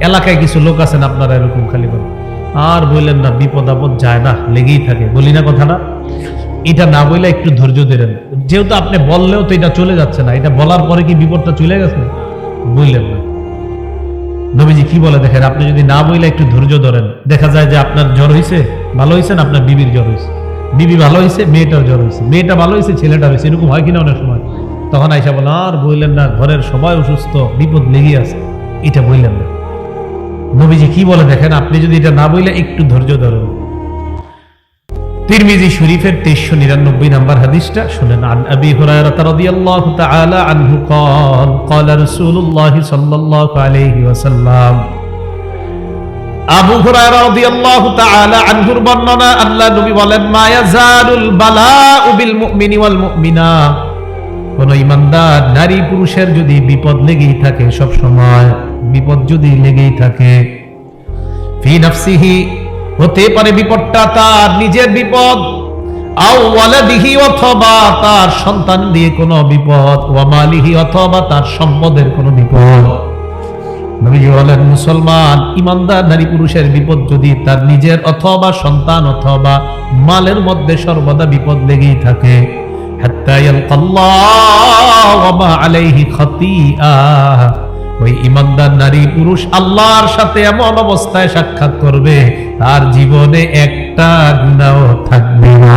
এলাকায় কিছু লোক আছেন আপনারা এরকম খালি বলেন, আর বললেন না, বিপদ আপদ যায় না, লেগেই থাকে, বলি না কথাটা। এটা না বললে একটু ধৈর্য ধরেন, যেহেতু আপনি বললেও তো এটা চলে যাচ্ছে না, এটা বলার পরে কি বিপদটা চলে গেছে? বললেন না। নবীজি কি বলে দেখেন, আপনি যদি না বইলে একটু ধৈর্য ধরেন, দেখা যায় যে আপনার জ্বর হয়েছে, ভালো হয়েছে না, আপনার বিবির জ্বর হয়েছে, বিবি ভালো হয়েছে, মেয়েটার জ্বর হয়েছে, মেয়েটা ভালো হয়েছে, ছেলেটা হয়েছে, এরকম হয় কিনা অনেক সময়। তখন আইসা বলেন, আর বললেন না, ঘরের সবাই অসুস্থ, বিপদ লেগে আছে, এটা বললেন না। নবীজি কি বলে দেখেন, আপনি যদি এটা না বইলে একটু ধৈর্য ধরেন। তিরমিজি শরীফের 2399 নম্বর হাদিসটা শুনেন। আন আবি হুরায়রা রাদিয়াল্লাহু তাআলা আনহু قال قال رسول الله صلى الله عليه وسلم, আবু হুরায়রা রাদিয়াল্লাহু তাআলা আনহুর বর্ণনা, আল্লাহ নবী বলেন, মা ইয়াজালুল বালাউ বিল মুমিনি ওয়াল মুমিনা, কোন ঈমানদার নারী পুরুষের যদি বিপদ লেগেই থাকে, সব সময় বিপদ যদি লেগেই থাকে, ফি নাফসিহি, হতে পারে বিপদটা তার নিজের বিপদ, আও ওয়ালাদিহি, অথবা তার সন্তান দিয়ে কোনো বিপদ, ওয়া মালিহি, অথবা তার সম্পদের কোনো বিপদ। নবীজি বলেন, মুসলমান ঈমানদার নারী পুরুষের বিপদ যদি তার নিজের অথবা সন্তান অথবা মালের মধ্যে সর্বদা বিপদ লেগেই থাকে, হাত্তা ইয়ালকাল্লাহ ওয়া মা আলাইহি খাতিয়া, ওই ঈমানদার নারী পুরুষ আল্লাহর সাথে এমন অবস্থায় সাক্ষাৎ করবে, তার জীবনে একটা গুনাহ থাকবে না।